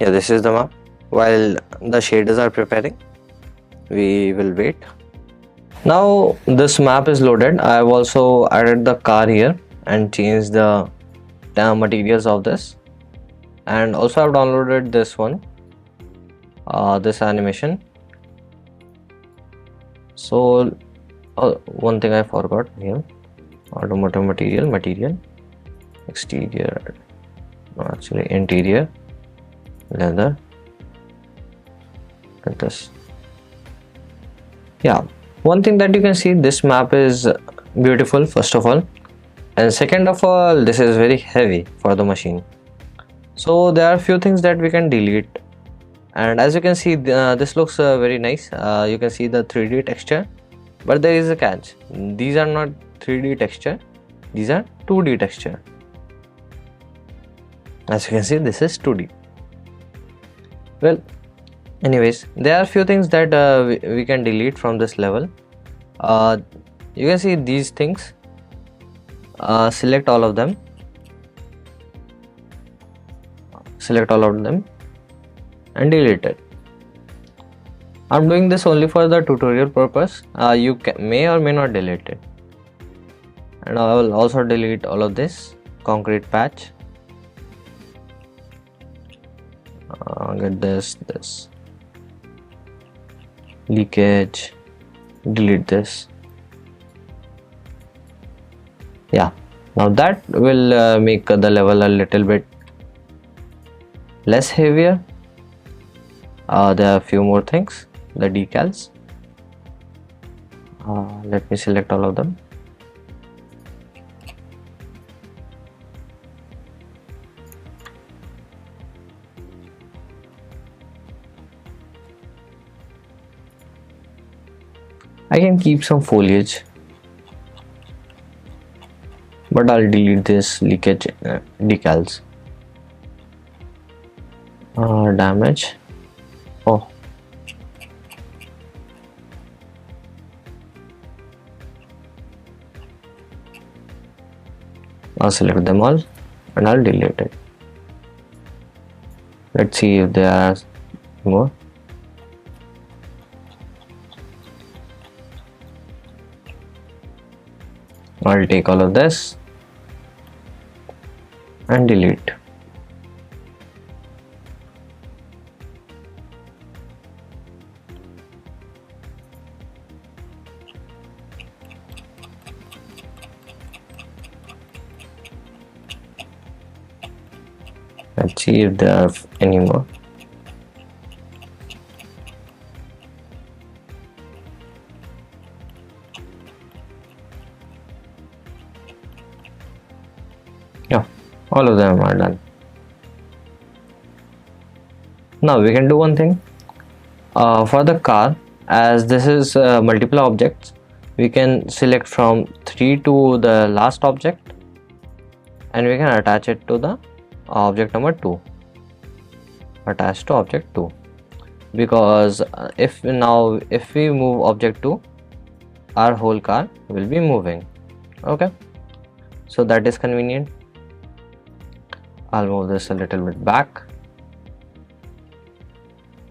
Yeah, this is the map. While the shaders are preparing, we will wait. Now this map is loaded. I have also added the car here and changed the materials of this, and also I've downloaded this one, this animation. So one thing I forgot here: automotive material, exterior, no, actually interior, leather, and this. Yeah, one thing that you can see, this map is beautiful first of all, and second of all, this is very heavy for the machine. So there are few things that we can delete, and as you can see, this looks very nice. You can see the 3D texture, but there is a catch. These are not 3D texture, these are 2D texture. As you can see, this is 2D. Well, anyways, there are few things that we can delete from this level. You can see these things. Select all of them, and delete it. I'm doing this only for the tutorial purpose. You may or may not delete it. And I will also delete all of this concrete patch. Get this leakage, delete this. Yeah, now that will make the level a little bit less heavier. There are a few more things, the decals. Let me select all of them. I can keep some foliage, but I'll delete this leakage decals. Damage. Oh, I'll select them all and I'll delete it. Let's see if there are more. I'll take all of this and delete. Let's see if there are any more. Yeah, all of them are done. Now we can do one thing. For the car, as this is multiple objects, we can select from 3 to the last object, and we can attach it to the object number 2. Attach to object 2, because if we move object 2, our whole car will be moving. Okay, so that is convenient. I'll move this a little bit back,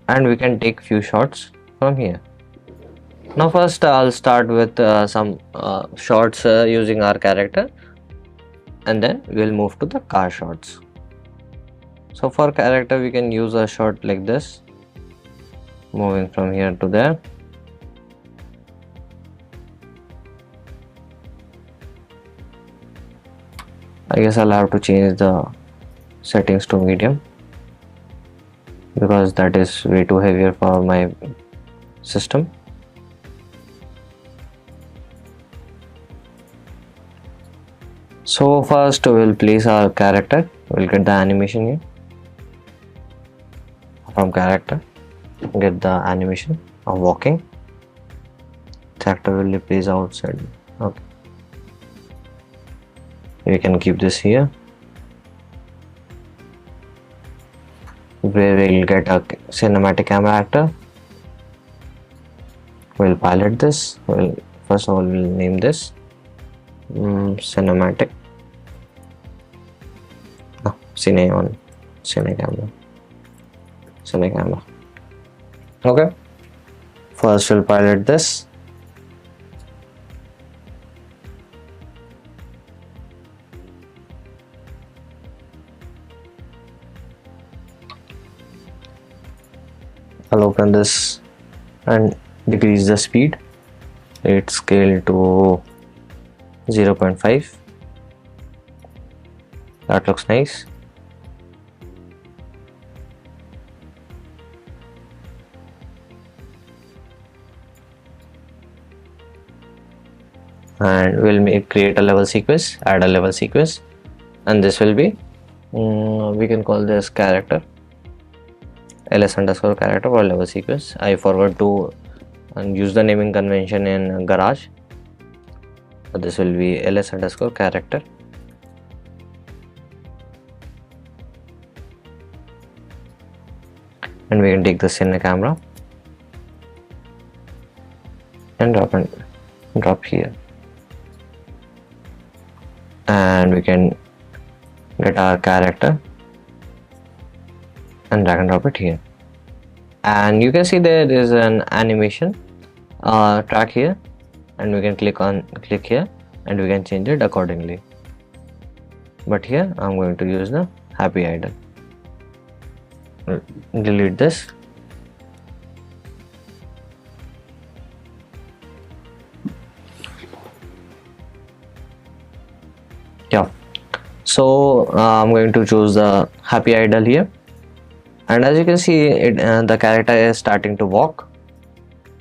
and we can take few shots from here. Now first I'll start with some shots using our character, and then we'll move to the car shots. So for character, we can use a shot like this, moving from here to there. I guess I'll have to change the settings to medium, because that is way too heavier for my system. So first we'll place our character. We'll get the animation here. From character, get the animation of walking. Tractor will be placed outside. Okay, we can keep this here, where we'll get a cinematic camera actor. We'll pilot this. First of all, we'll name this cinematic. Cine camera. cine camera. Okay, first we'll pilot this. I'll open this and decrease the speed. Let's scale to 0.5. That looks nice. And we'll create a level sequence, add a level sequence, and this will be we can call this character, ls underscore character or level sequence. I forgot to use the naming convention in Garage, but this will be ls underscore character. And we can take this in a camera and drop here, and we can get our character and drag and drop it here. And you can see there is an animation track here, and we can click here and we can change it accordingly. But here I'm going to use the happy idle. Delete this. Yeah, so I'm going to choose the happy idle here, and as you can see the character is starting to walk.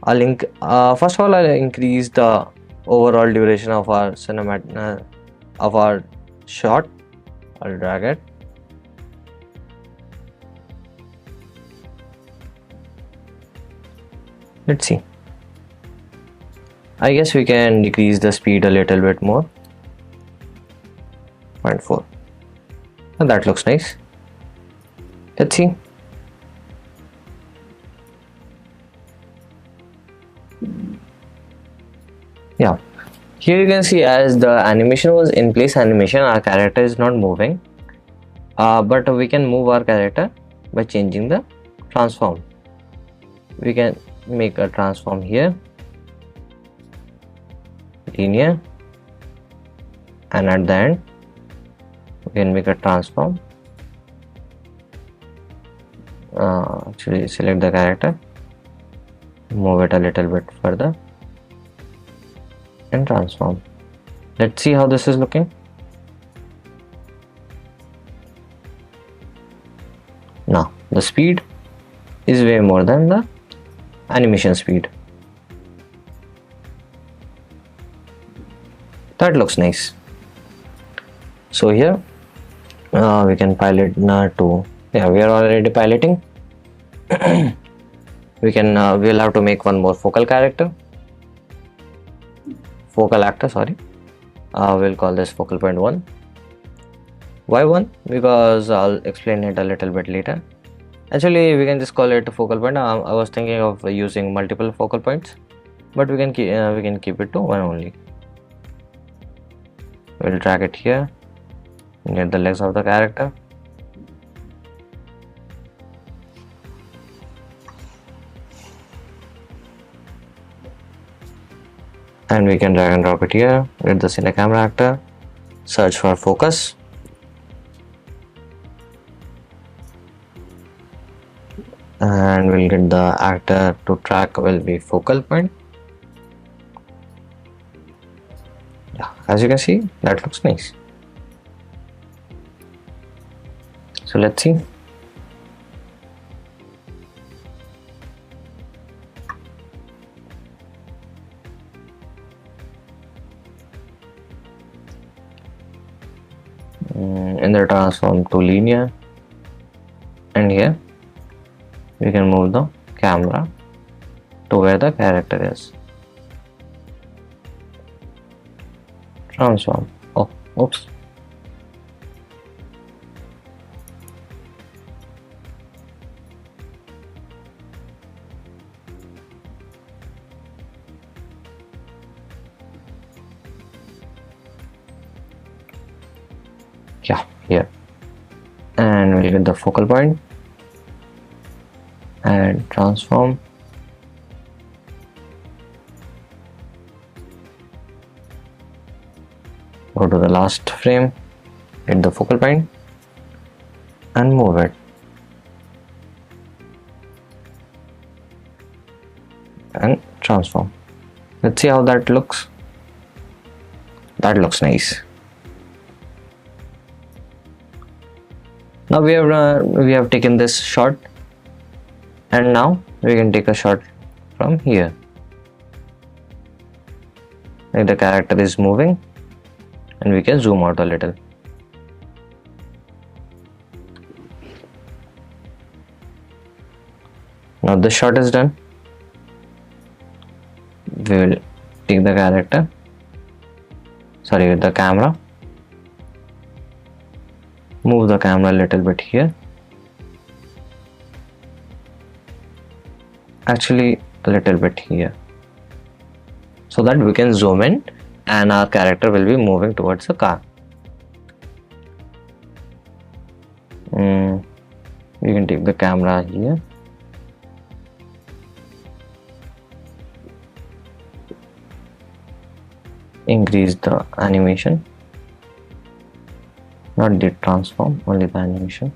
First of all, I'll increase the overall duration of our cinematic of our shot. I'll drag it. Let's see. I guess we can decrease the speed a little bit more. 0.4. And that looks nice. Let's see. Yeah, here you can see as the animation was in place animation, our character is not moving, but we can move our character by changing the transform. We can make a transform here, linear, and at the end we can make a transform. Actually select the character, move it a little bit further and transform. Let's see how this is looking. Now the speed is way more than the animation speed. That looks nice. So here we can pilot to, yeah, we are already piloting. We'll have to make one more focal actor, sorry. We'll call this focal point 1. Why 1? Because I'll explain it a little bit later. Actually we can just call it a focal point. I was thinking of using multiple focal points, but we can keep it to one only. We'll drag it here, near the legs of the character. And we can drag and drop it here, get the cine camera actor, search for focus, and we'll get the actor to track will be focal point. Yeah, as you can see, that looks nice. So let's see. In the transform to linear, and here we can move the camera to where the character is. Transform. Oh, oops. Yeah, here, and we'll get the focal point and transform. Go to the last frame, hit the focal point and move it. And transform. Let's see how that looks. That looks nice. Now we have taken this shot, and now we can take a shot from here. Like the character is moving, and we can zoom out a little. Now this shot is done. We will take the character, with the camera, move the camera a little bit here, actually a little bit here, so that we can zoom in and our character will be moving towards the car. You can take the camera here, increase the animation, not the transform, only the animation.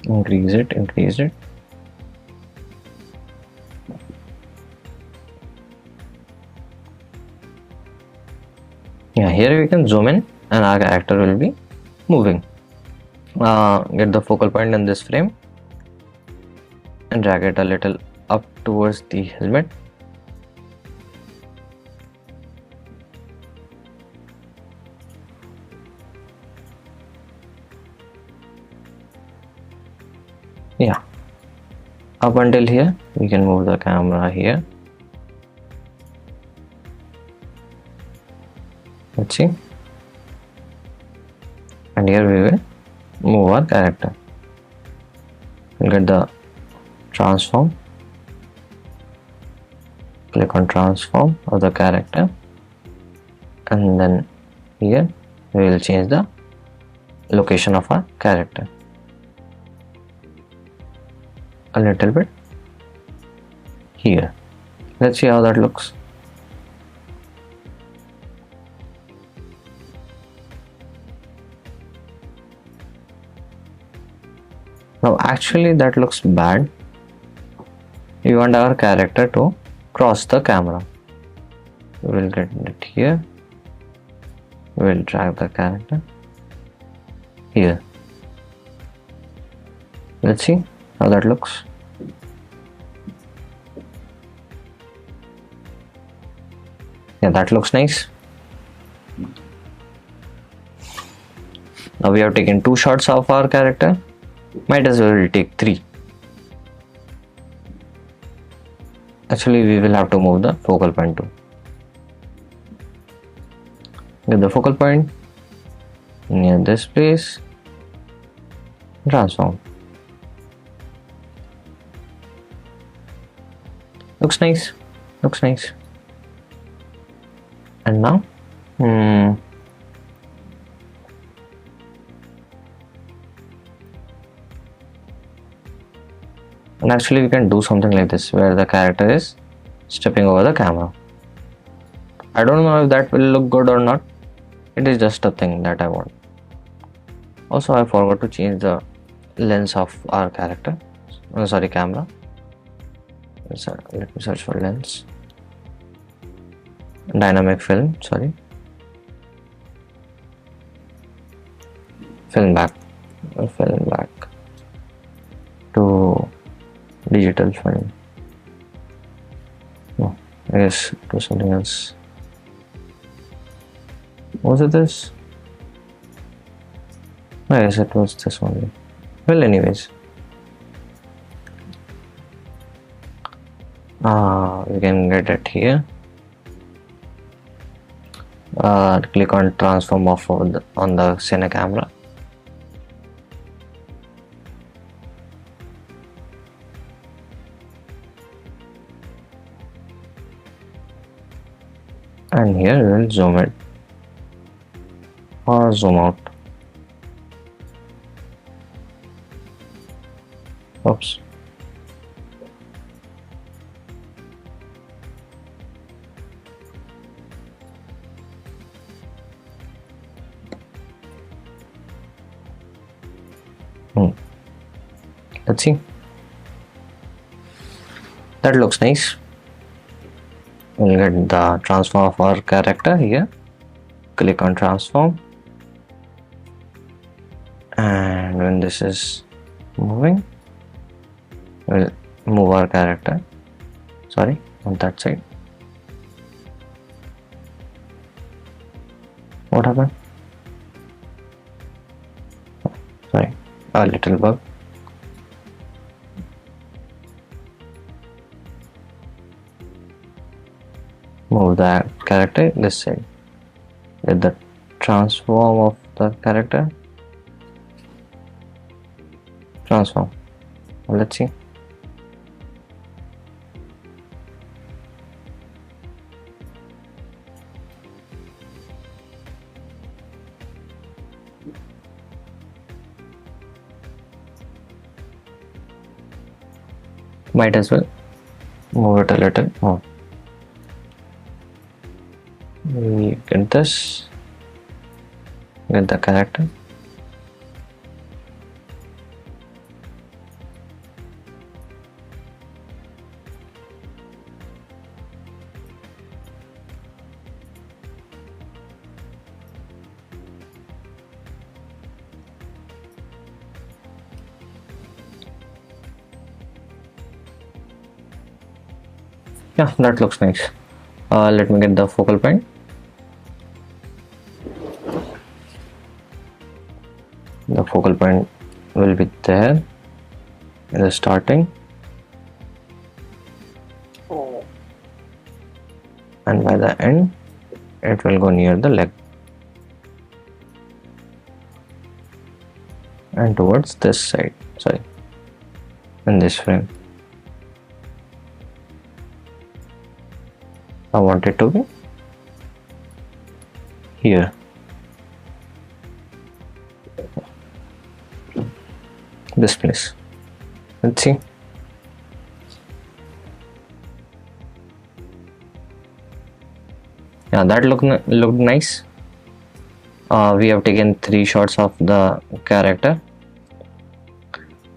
Increase it. Yeah, here we can zoom in and our character will be moving. Get the focal point in this frame and drag it a little up towards the helmet. Yeah, up until here. We can move the camera here. Let's see. And here we will move our character. We'll get the transform. Click on transform of the character, and then here we will change the location of our character a little bit here. Let's see how that looks. Now actually that looks bad. We want our character to cross the camera. We will get it here. We will drag the character here. Let's see how that looks. Yeah, that looks nice. Now we have taken 2 shots of our character. Might as well take 3. Actually, we will have to move the focal point too. Get the focal point near this place. Transform. Looks nice. And now, and actually we can do something like this where the character is stepping over the camera. I don't know if that will look good or not. It is just a thing that I want. Also, I forgot to change the lens of our character. Camera. Let me search for lens. Dynamic film, film back to digital film. No, I guess it was something else. Was it this? I guess it was this only. Well, anyways, we can get it here. Click on transform off on the Cine camera. And here we will zoom it or zoom out. Oops. Let's see. That looks nice. We'll get the transform of our character here. Click on transform, and when this is moving, we'll move our character. Sorry, on that side. What happened? Sorry, a little bug. Move the character this side. Get the transform of the character. Transform. Let's see. Might as well move it a little more. We get this, get the character, yeah, that looks nice. Let me get the focal point. The focal point will be there in the starting, and by the end it will go near the leg and towards this side, sorry, in this frame. I want it to be here. This place. Let's see. Yeah, that looked nice. We have taken 3 shots of the character.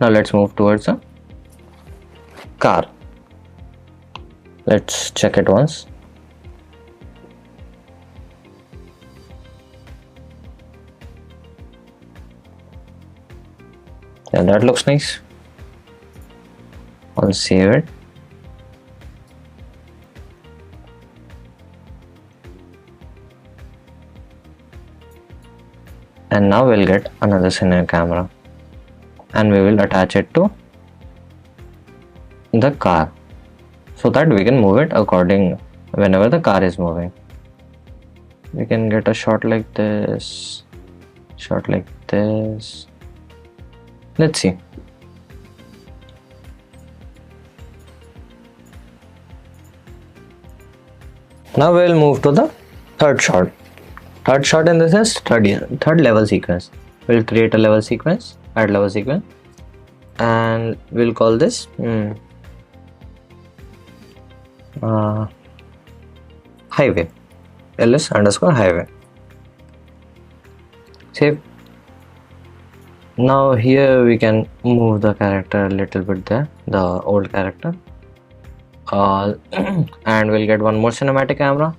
Now let's move towards the car. Let's check it once. Yeah, that looks nice. I'll save it. And now we'll get another cine camera and we will attach it to the car so that we can move it according whenever the car is moving. We can get a shot like this, shot like this. Let's see. Now we'll move to the third shot. Third shot in this is third level sequence. We'll create a level sequence, add level sequence, and we'll call this highway, ls_highway. Save. Now here we can move the character a little bit there, the old character, and we'll get one more cinematic camera.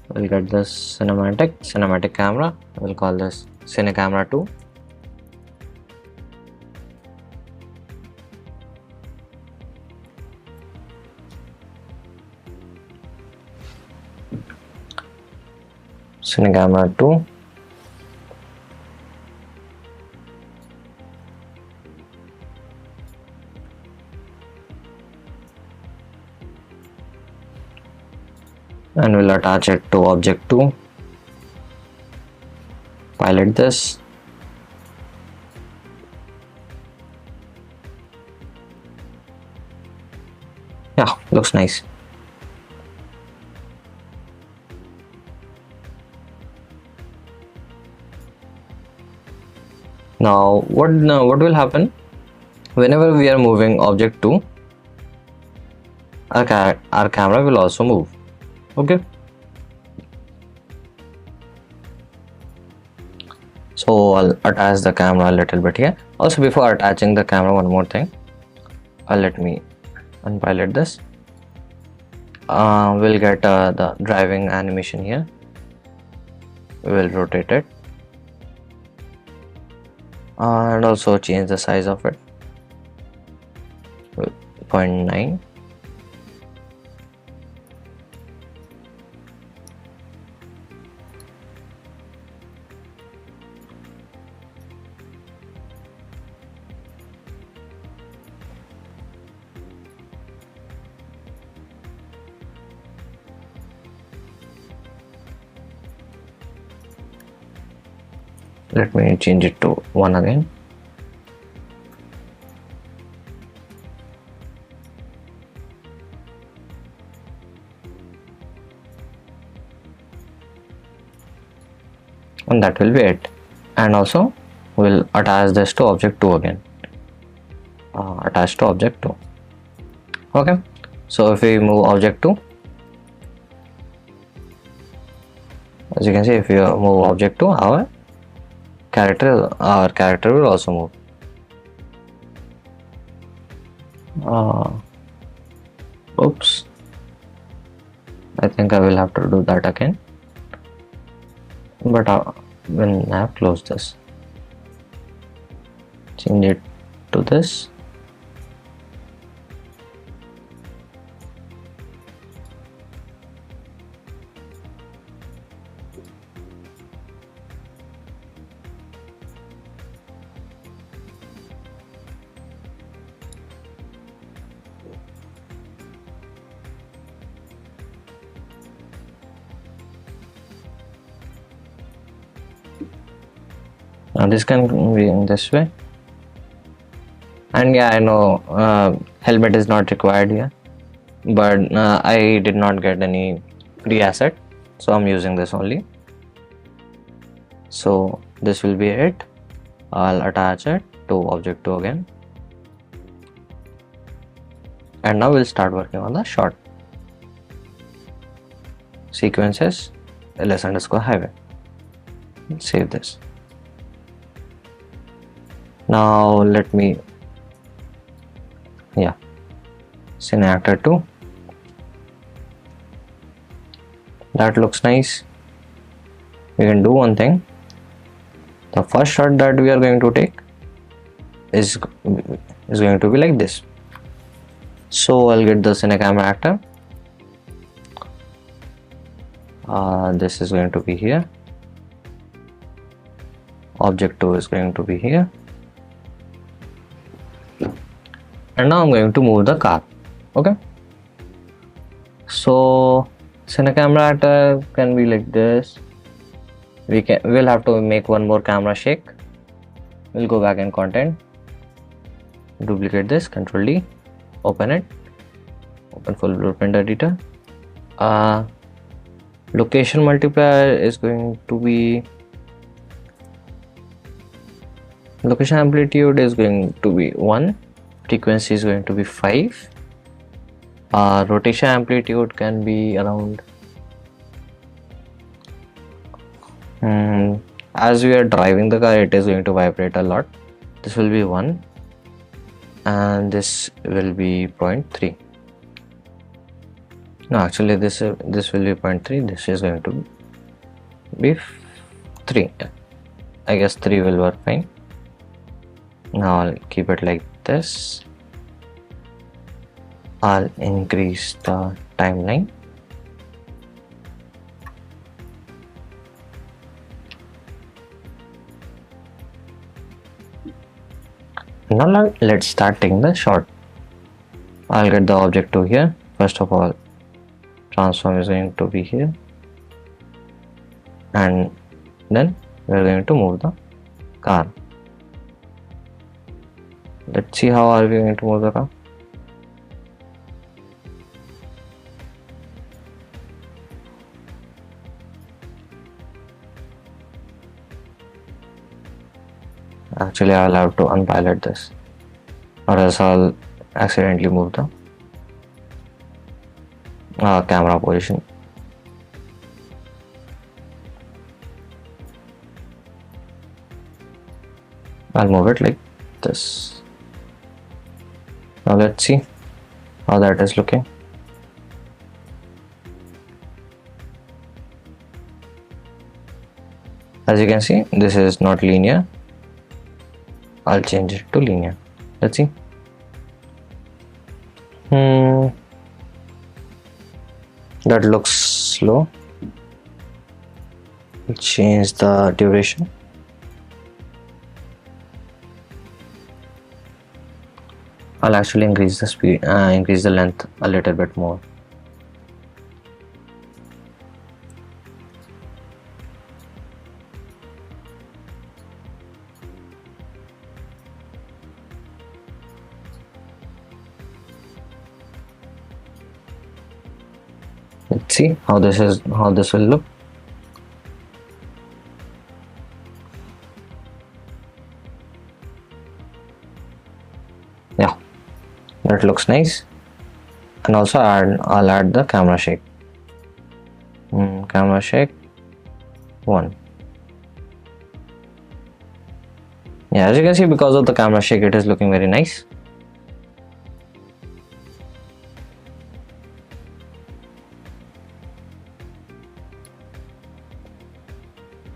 We'll get this cinematic camera. We'll call this Cine Camera 2. Cine Camera 2. And we'll attach it to object 2. Pilot this. Yeah, looks nice. Now what will happen Whenever we are moving object 2, our camera will also move. Okay. So I'll attach the camera a little bit here. Also, before attaching the camera, one more thing. Let me unpilot this. We'll get the driving animation here. We will rotate it and also change the size of it. 0.9. Let me change it to 1 again. And that will be it. And also we'll attach this to object 2 again. Attach to object 2. Okay. So if we move object 2, as you can see, if you move object 2, our character will also move. Oops, I think I will have to do that again, but when I have closed this, change it to this. Now this can be in this way, and yeah, I know helmet is not required here, but I did not get any free asset, so I'm using this only. So this will be it. I'll attach it to object 2 again, and now we'll start working on the shot. Sequences ls_highway. Save this. Now let me, scene actor 2. That looks nice. We can do one thing. The first shot that we are going to take is going to be like this. So I'll get the cine camera actor. This is going to be here. Object 2 is going to be here. And now I'm going to move the car. Okay. So cine camera actor can be like this. We'll have to make one more camera shake. We'll go back in content, duplicate this, Ctrl D, open it, open full blueprint editor. Location multiplier is going to be, location amplitude is going to be 1, frequency is going to be 5, rotation amplitude can be around, as we are driving the car, it is going to vibrate a lot. This will be 1 and this will be 0.3. No, actually this will be 0.3. This is going to be 3. I guess 3 will work fine. Now I'll keep it like this. I'll increase the timeline. Now let's start taking the shot. I'll get the object 2 here. First of all, transform is going to be here, and then we're going to move the car. Let's see how are we going to move the car. Actually, I'll have to unpilot this. or else I'll accidentally move the camera position. I'll move it like this. Now let's see how that is looking. As you can see, this is not linear. I'll change it to linear. Let's see. That looks slow. Change the duration. I'll actually increase the speed, increase the length a little bit more. Let's see how this will look. Yeah, that looks nice. And also I'll add the camera shake. Camera shake 1. Yeah, as you can see, because of the camera shake, it is looking very nice.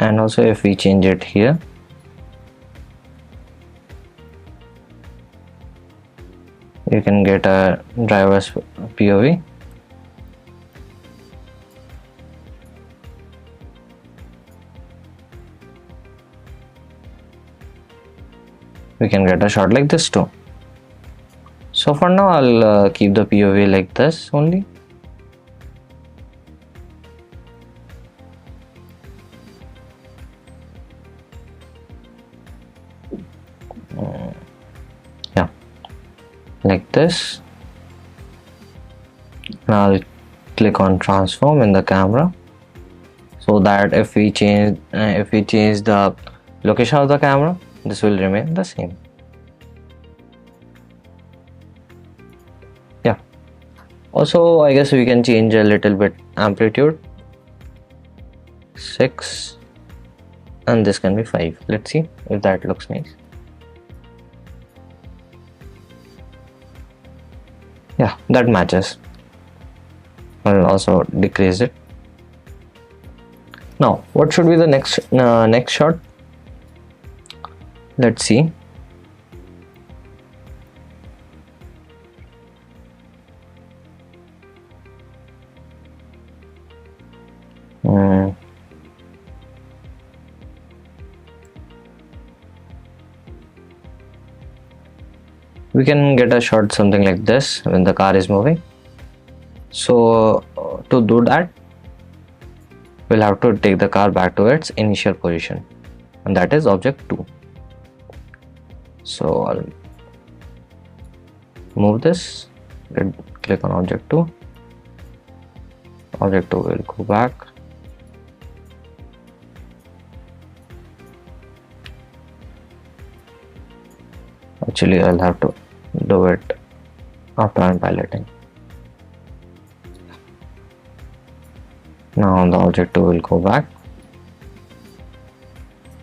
And also if we change it here, you can get a driver's POV. We can get a shot like this too. So for now I'll keep the POV like this only. Yeah, like this. Now I'll click on transform in the camera, so that if we change the location of the camera, this will remain the same. Yeah, also I guess we can change a little bit amplitude, 6, and this can be 5. Let's see if that looks nice. Yeah, that matches. I'll also decrease it. Now what should be the next shot? Let's see. We can get a shot something like this when the car is moving. So to do that, we'll have to take the car back to its initial position, and that is object 2. So I'll move this, click on object 2. Object 2 will go back. Actually, I'll have to do it after I'm piloting. Now the object 2 will go back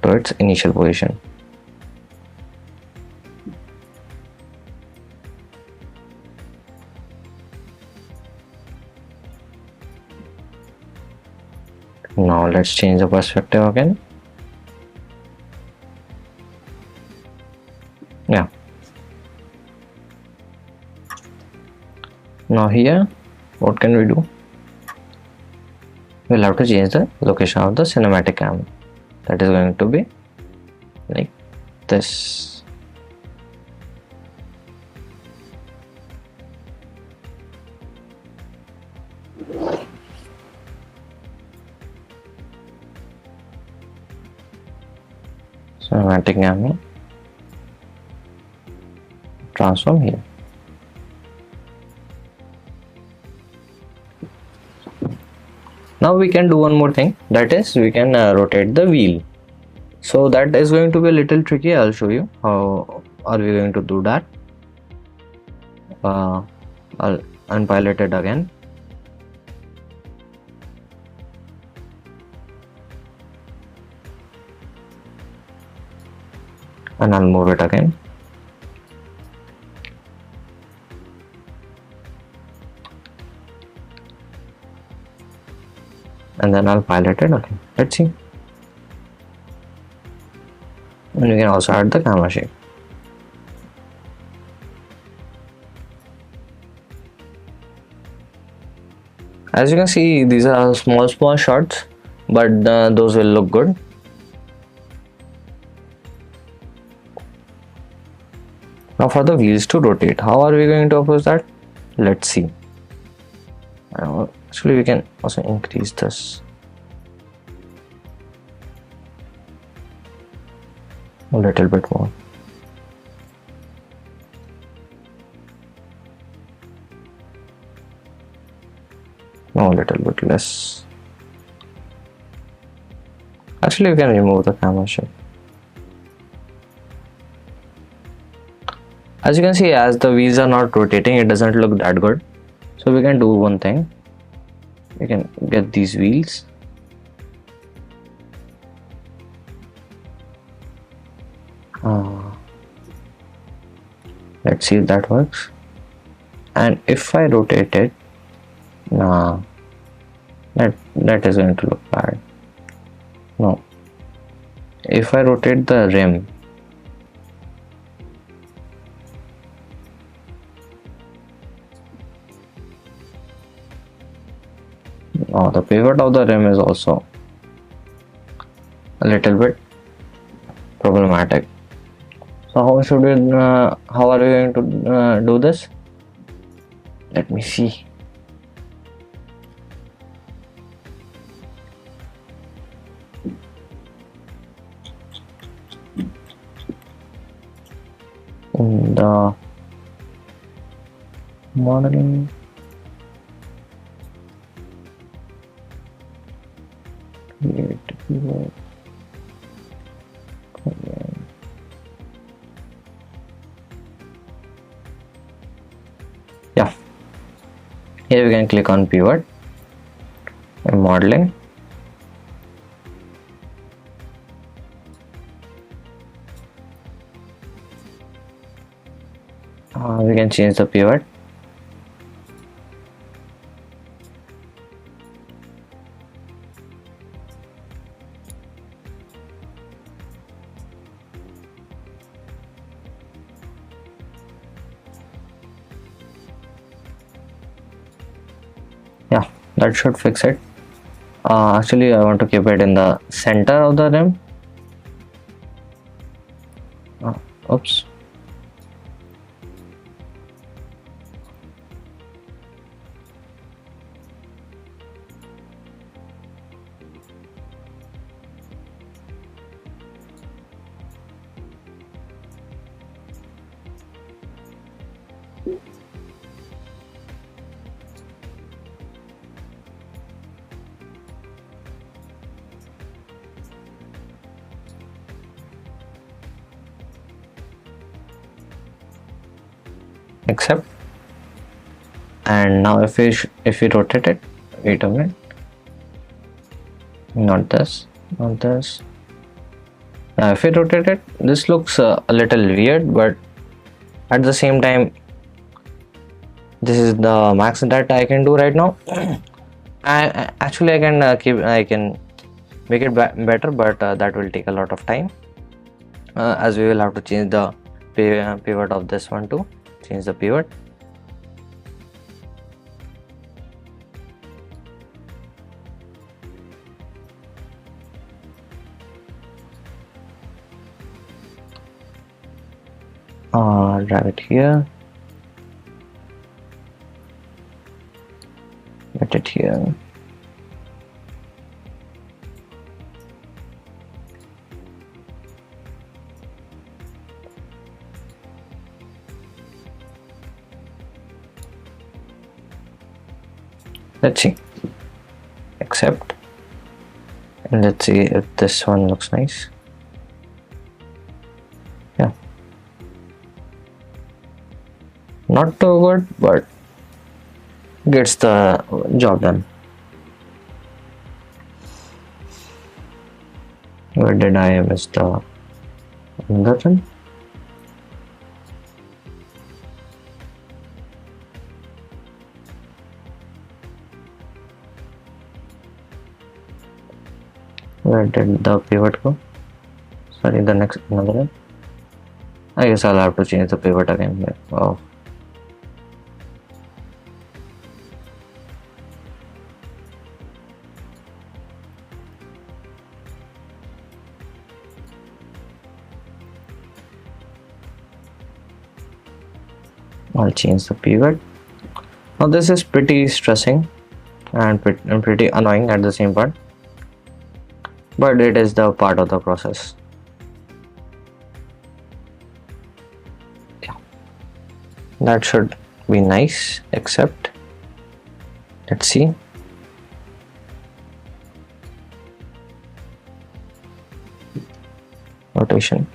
to its initial position. Now let's change the perspective again. Yeah. Now here, what can we do? We'll have to change the location of the cinematic camera. That is going to be like this. Cinematic camera. Transform here. Now we can do one more thing, that is we can rotate the wheel. So that is going to be a little tricky. I'll show you how are we going to do that. I'll unpilot it again. And I'll move it again. And then I'll pilot it again. Let's see. And you can also add the camera shape. As you can see, these are small shots, but those will look good. Now for the wheels to rotate, how are we going to approach that? Let's see. Actually, we can also increase this a little bit more. No, a little bit less. Actually, we can remove the camera shape. As you can see, as the wheels are not rotating, it doesn't look that good. So we can do one thing. We can get these wheels. Let's see if that works. And if I rotate it, nah, that is going to look bad. No. If I rotate the rim, the pivot of the rim is also a little bit problematic. So how are we going to do this? Let me see. In the modeling, yeah, here we can click on pivot and modeling. We can change the pivot. Yeah, that should fix it. Actually, I want to keep it in the center of the rim. Oops. Accept. And now if we rotate it, wait a minute, not this. Now if we rotate it, this looks a little weird, but at the same time, this is the max that I can do right now. Actually I can make it better, but that will take a lot of time, as we will have to change the pivot of this one too. Change the pivot. Drag it here. Get it here. Let's see. Accept. And let's see if this one looks nice. not too good, but gets the job done. Where did I miss the another one? Where did the pivot go? Sorry, the next another one. I guess I'll have to change the pivot again here. Oh. I'll change the pivot. Now this is pretty stressing and pretty annoying at the same part, but it is the part of the process. Yeah, that should be nice, except let's see. Rotation.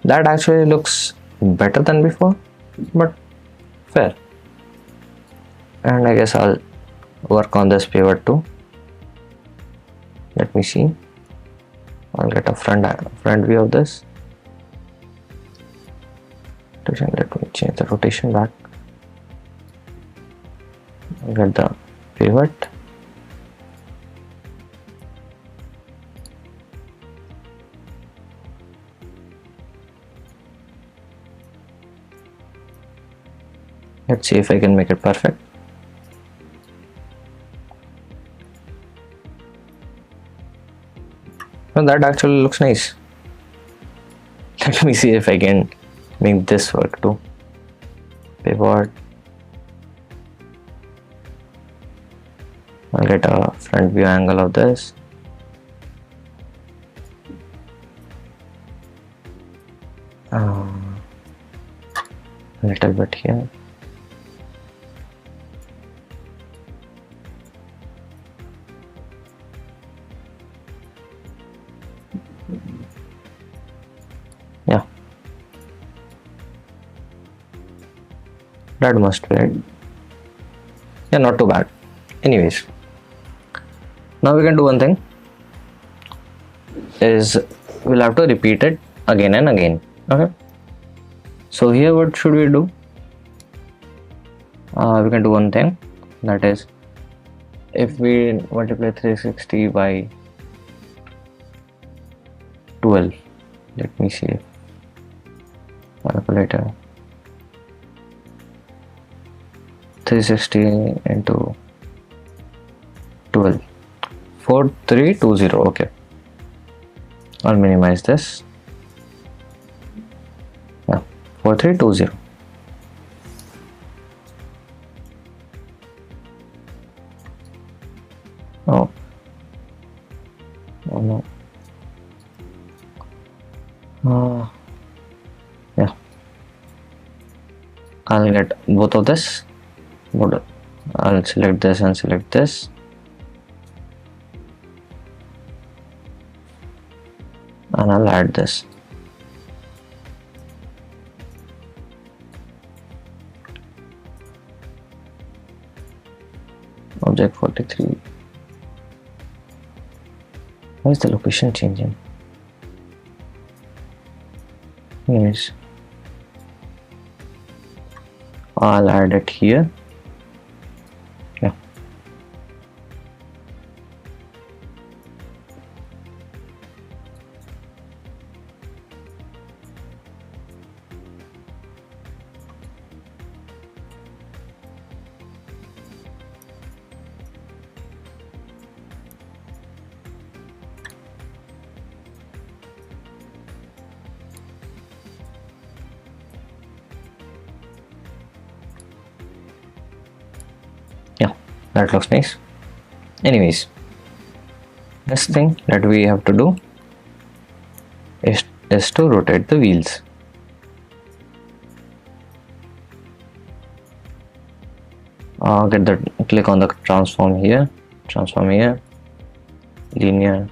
That actually looks better than before, but fair. And I guess I'll work on this pivot too. Let me see. I'll get a front view of this. Let me change the rotation back. I'll get the pivot. Let's see if I can make it perfect. Well, that actually looks nice. Let me see if I can make this work too. Pivot. I'll get a front view angle of this. A little bit here. Yeah, that must be it. Yeah, not too bad. Anyways, now we can do one thing, is we'll have to repeat it again and again. Okay, so here what should we do? We can do one thing, that is, if we multiply 360 by 12, let me see, calculator, 360 into 12, 4320. Okay, I'll minimize this. Yeah, 4320. Oh, oh no. Yeah, I'll get both of this. I'll select this and select this. And I'll add this. Object 43. Why is the location changing? Yes, I'll add it here. Yeah, that looks nice. Anyways, next thing that we have to do is to rotate the wheels. Click on the transform here, linear.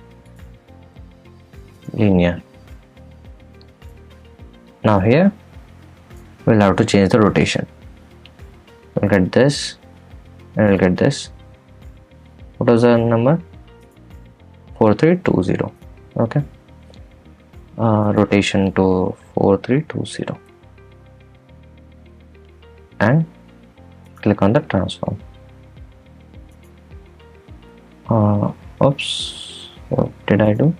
Now here we'll have to change the rotation. we'll get this and we'll get this. What was the number? 4320. Okay, rotation to 4320 and click on the transform. Oops, what did I do?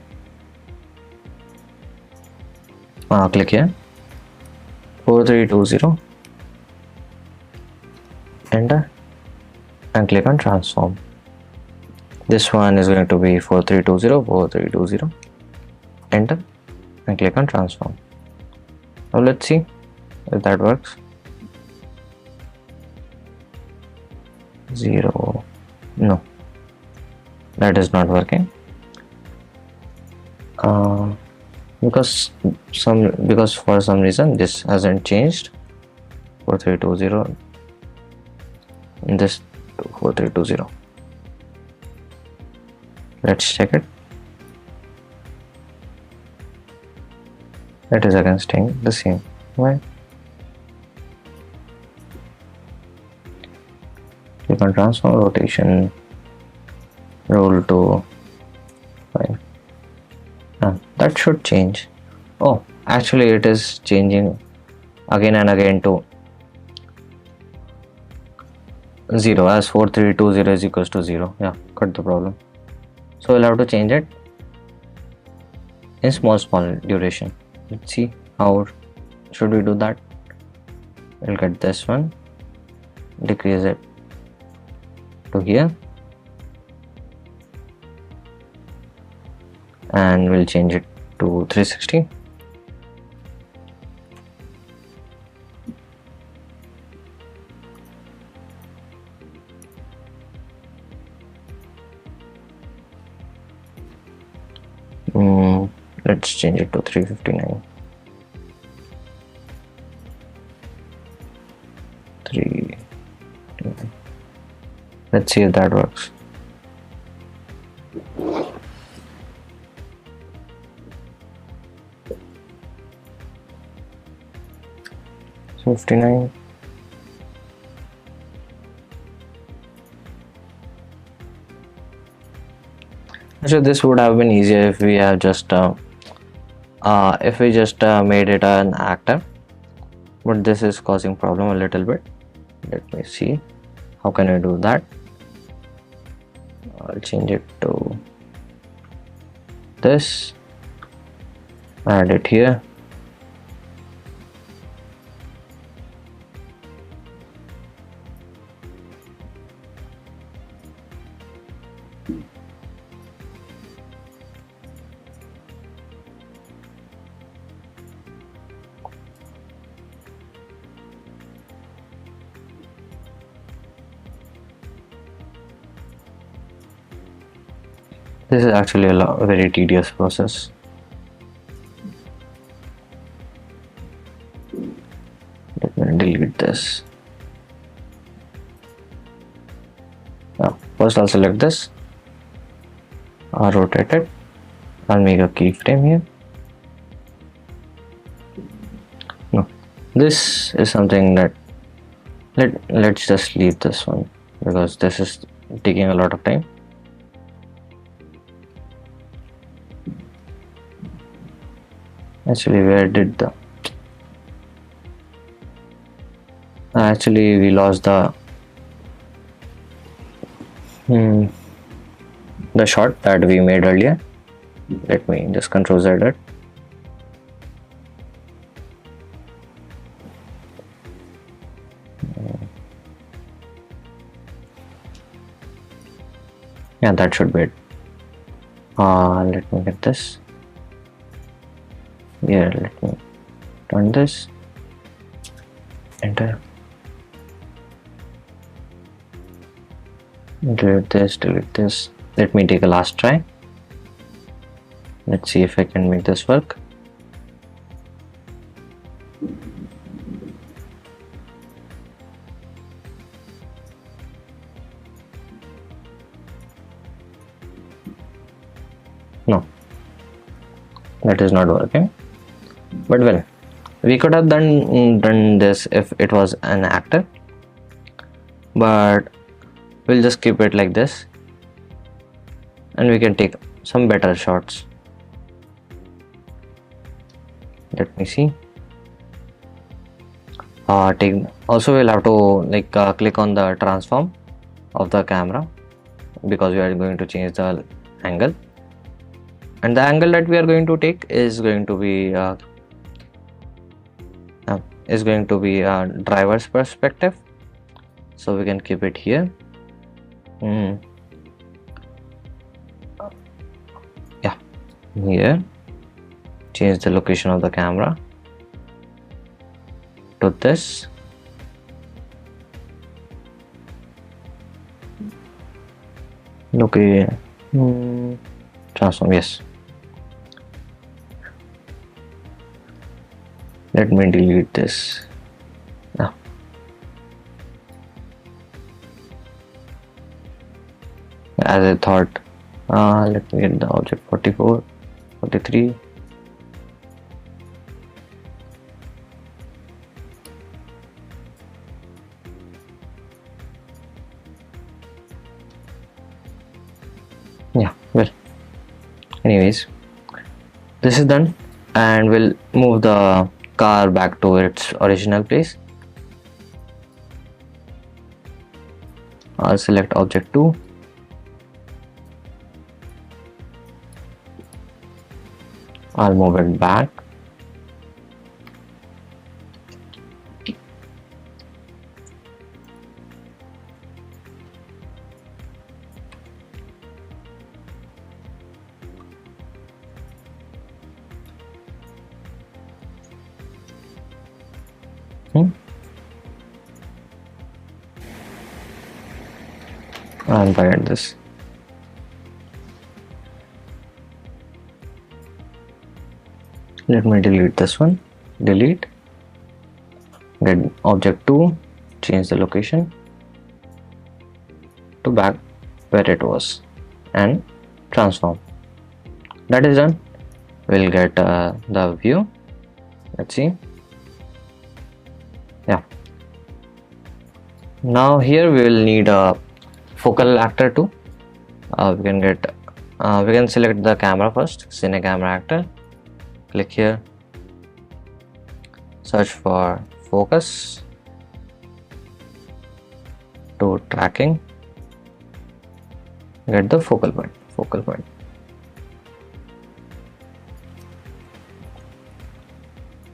Click here, 4320, enter, and click on transform. This one is going to be 4320, 4320, enter, and click on transform. Now let's see if that works. 0, no, that is not working. Because for some reason this hasn't changed. 4320 and this 4320. Let's check it. It is again staying the same. Why? Click on transform, rotation, roll to 5. That should change. Oh, actually it is changing again and again to 0, as 4320 is equals to 0. Yeah, got the problem. So we'll have to change it in small duration. Let's see how should we do that. We'll get this one, decrease it to here, and we'll change it to 360. Let's change it to 359. 359. Let's see if that works. So 59. So this would have been easier if we have just made it an actor, but this is causing problem a little bit. Let me see how can I do that. I'll change it to this, add it here, this is actually a very tedious process. Let me delete this. Now, first I'll select this, I'll rotate it, I'll make a keyframe here. No, this is something that let's just leave this one because this is taking a lot of time. Actually, where did the we lost the shot that we made earlier. Let me just Control Z it. Yeah, that should be it. Let me get this. Here, let me turn this, enter, delete this. Let me take a last try. Let's see if I can make this work. No, that is not working. But well, we could have done this if it was an actor. but we'll just keep it like this, and we can take some better shots. Let me see. Also we'll have to like click on the transform of the camera, because we are going to change the angle, and the angle that we are going to take is going to be driver's perspective, so we can keep it here. Yeah, here change the location of the camera to this. Okay, transform, yes. Let me delete this. As I thought, let me get the object 44, 43. Yeah, well, anyways, this is done, and we'll move the car back to its original place. I'll select object 2. I'll move it back. I'll hide this. Let me delete this one. Delete. Get object 2, change the location to back where it was, and transform. That is done. We'll get the view. Let's see. Yeah. Now here we will need a focal actor too. We can select the camera first. Cine camera actor. Click here. Search for focus to tracking. Get the focal point.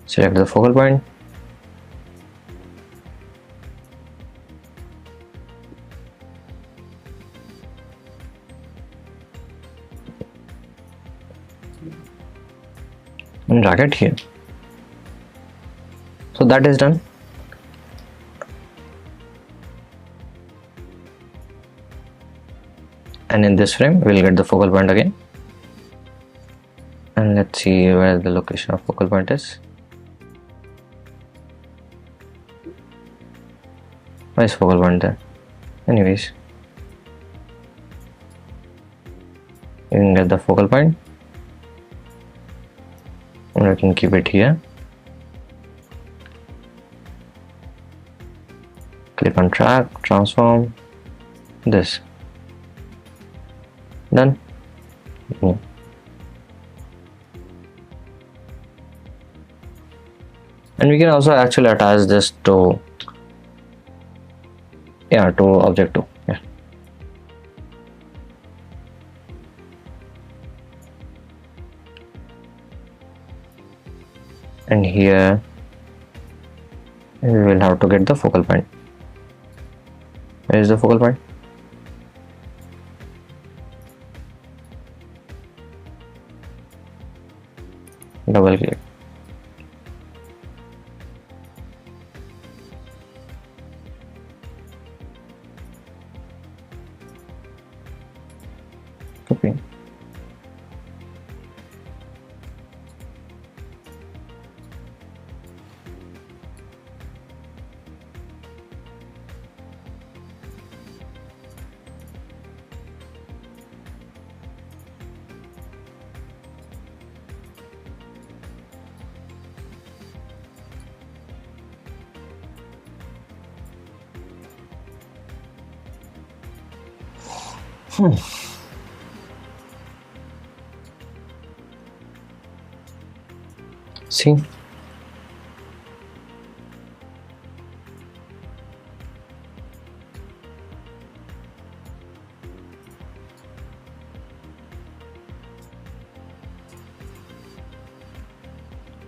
Select the focal point. And drag it here. So that is done. And in this frame we'll get the focal point again, and let's see where the location of focal point is. Why is focal point there? Anyways, you can get the focal point, and we can keep it here. Click on track, transform, this. Done. And we can also actually attach this to object 2. Yeah. And here we will have to get the focal point. Where is the focal point? Double click. Okay. See,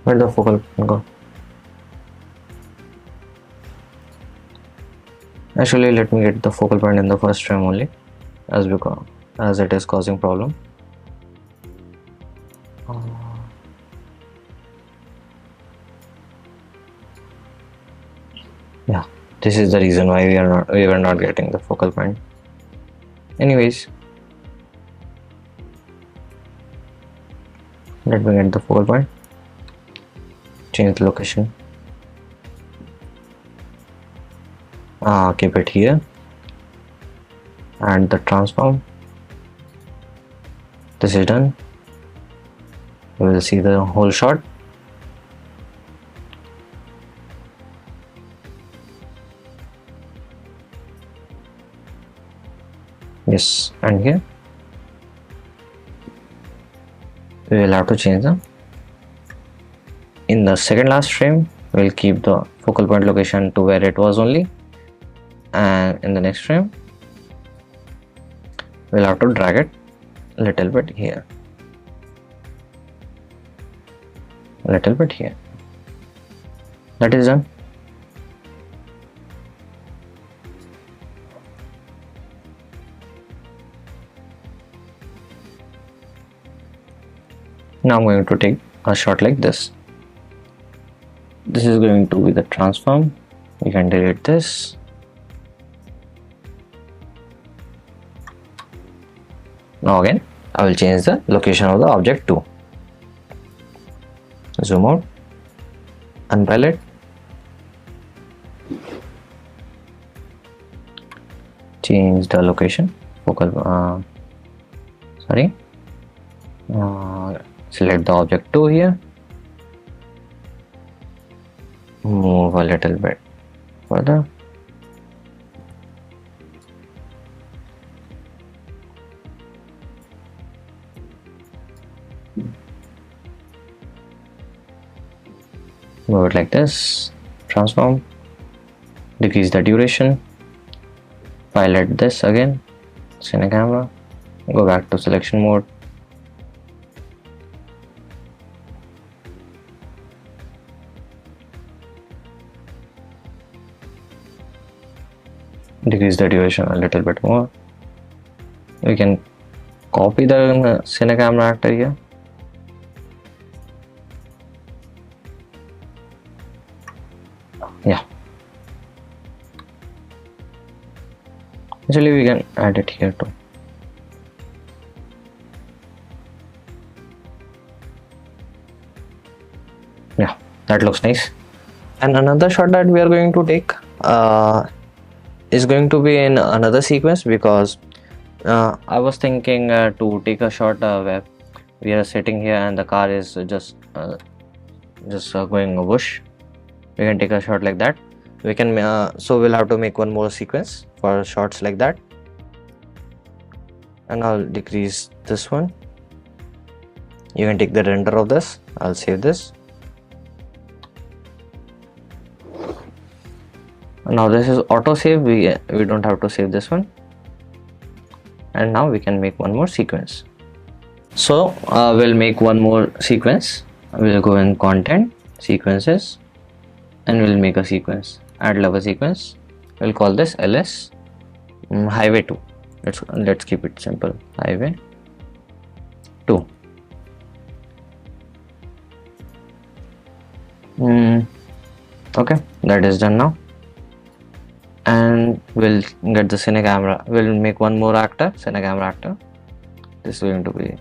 where the focal point go? Actually, let me get the focal point in the first frame only, as it is causing problem. Yeah, this is the reason why we were not getting the focal point. Anyways, let me get the focal point. Change the location. Keep it here, and the transform. This is done. We will see the whole shot. Yes, and here we will have to change them. In the second last frame, we'll keep the focal point location to where it was only, and in the next frame we'll have to drag it a little bit here, a little bit here. That is done. Now I'm going to take a shot like this. This is going to be the transform. You can delete this. Now again, I will change the location of the object too. Zoom out, unpilot, change the location, focal, select the object 2 here, move a little bit further, move it like this, transform, decrease the duration, pilot this again, cine camera, go back to selection mode, decrease the duration a little bit more. We can copy the cine camera actor here. Yeah, actually we can add it here too. Yeah, that looks nice. And another shot that we are going to take is going to be in another sequence, because I was thinking to take a shot where we are sitting here and the car is just going a bush. We can take a shot like that. We can so we'll have to make one more sequence for shots like that, and I'll decrease this one. You can take the render of this. I'll save this. Now this is auto save. We don't have to save this one. And now we can make one more sequence. So we'll make one more sequence. We'll go in content, sequences, and we'll make a sequence. Add level sequence. We'll call this ls highway 2. Let's keep it simple. Highway 2. Okay, that is done now. And we'll get the cine camera. We'll make one more actor, cine camera actor. This is going to be,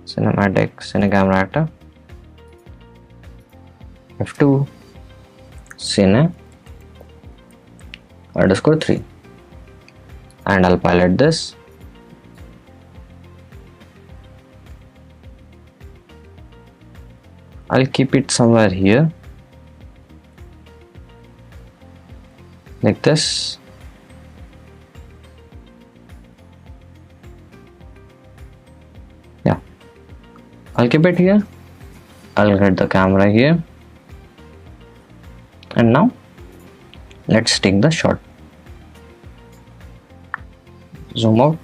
cinematic cine camera actor. F2 cine _3, and I'll pilot this. I'll keep it somewhere here like this. I'll keep it here. I'll get the camera here, and now let's take the shot. Zoom out.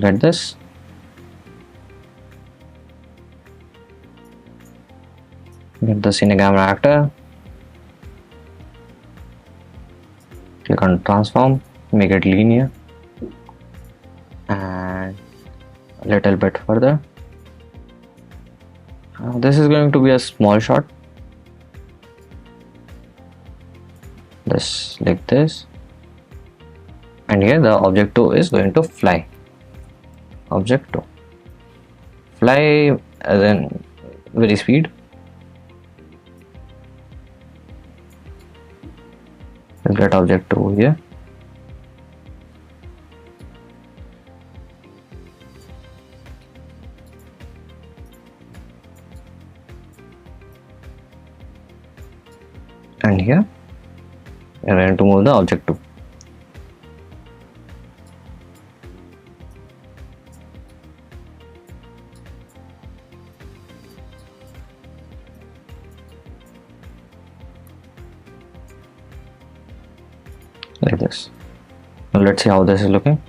Get this. Get the Cine Camera actor. Click on transform, make it linear, and a little bit further. This is going to be a small shot. Just like this. And here the object 2 is going to fly. Object 2. Fly as in very speed. Let's get object 2 here. And here we are going to move the object 2. Like this. Now let's see how this is looking.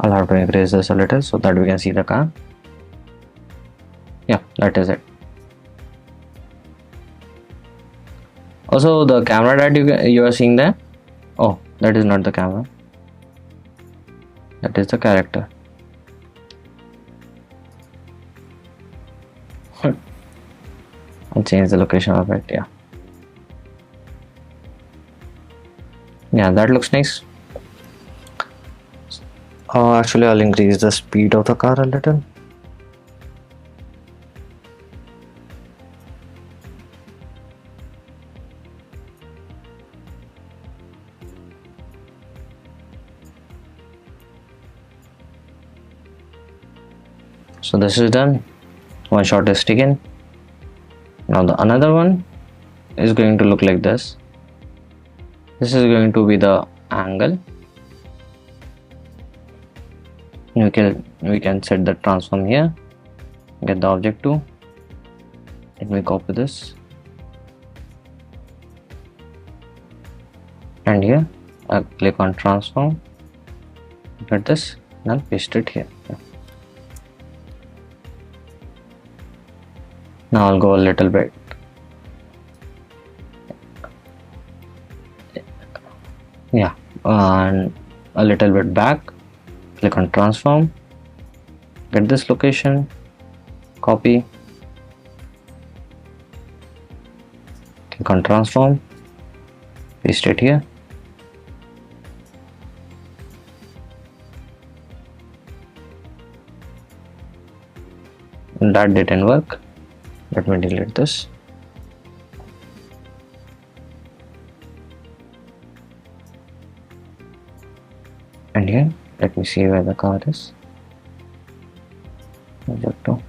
I'll have to increase this a little so that we can see the car. Yeah, that is it. Also, the camera that you are seeing there, oh, that is not the camera, that is the character. I'll change the location of it. Yeah, that looks nice. Actually, I'll increase the speed of the car a little. So this is done. One shot is taken. Now the another one is going to look like this. This is going to be the angle. We can set the transform here. Get the object 2. Let me copy this. And here I'll click on transform. Get this and I'll paste it here. Now I'll go a little bit. Yeah, and a little bit back. Click on transform. Get this location. Copy. Click on transform. Paste it here. And that didn't work. Let me delete this. And here, let me see where the car is. Object 2.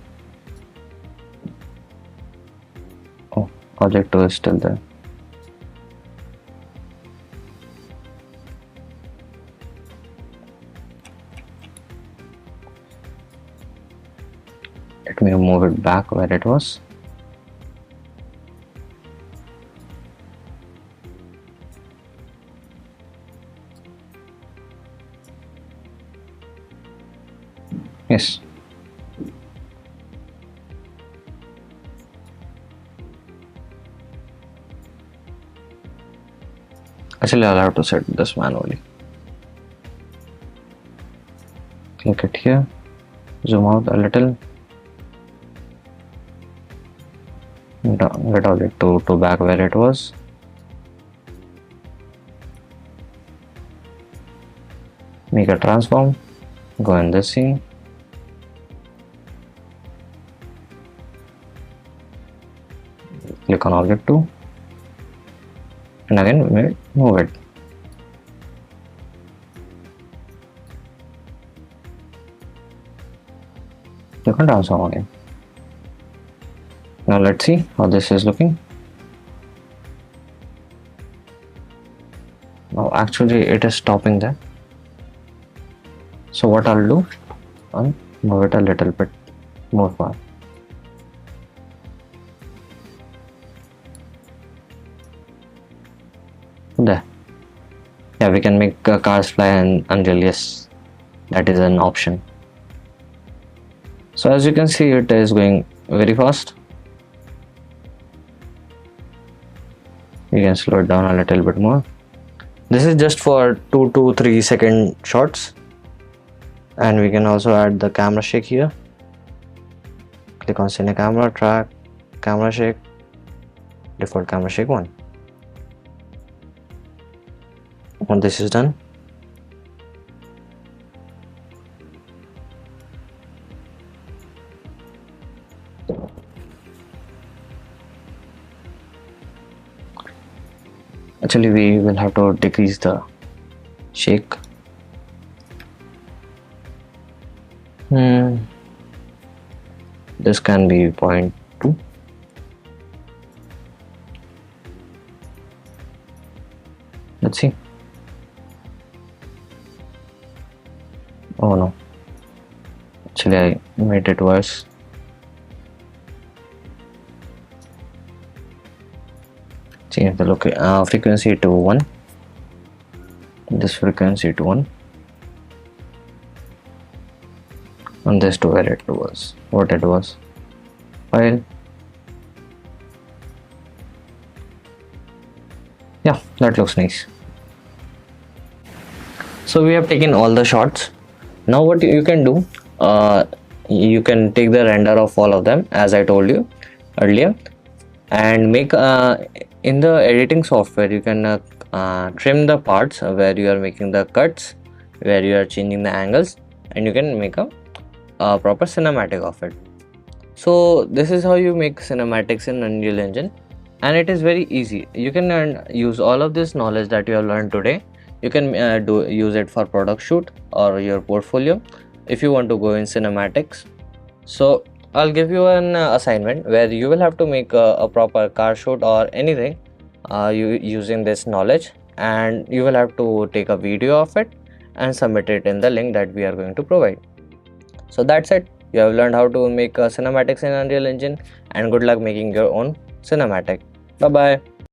Oh, object 2 is still there. Let me move it back where it was. Yes. Actually, I'll have to set this manually. Click it here. Zoom out a little. Get object to back where it was. Make a transform. Go in this scene. Click on object 2 and again move it. click on transform again. Now let's see how this is looking. Now actually it is stopping there. So what I'll do, I'll move it a little bit more far. There. Yeah, we can make cars fly in Unreal. Yes, that is an option. So as you can see, it is going very fast. You can slow it down a little bit more. This is just for 2 to 3 second shots, and we can also add the camera shake here. Click on Cine Camera, track, camera shake, default camera shake 1. When this is done, actually we will have to decrease the shake. This can be 0.2. Let's see. Oh no, actually I made it worse. Change the frequency to 1. This frequency to 1. And this to where it was, what it was. File. Yeah, that looks nice. So we have taken all the shots. Now what you can do, you can take the render of all of them as I told you earlier, and make in the editing software you can trim the parts where you are making the cuts, where you are changing the angles, and you can make a proper cinematic of it. So this is how you make cinematics in Unreal Engine, and it is very easy. You can use all of this knowledge that you have learned today. You can use it for product shoot or your portfolio if you want to go in cinematics. So I'll give you an assignment where you will have to make a proper car shoot or anything using this knowledge, and you will have to take a video of it and submit it in the link that we are going to provide. So that's it. You have learned how to make cinematics in Unreal Engine, and good luck making your own cinematic. Bye bye.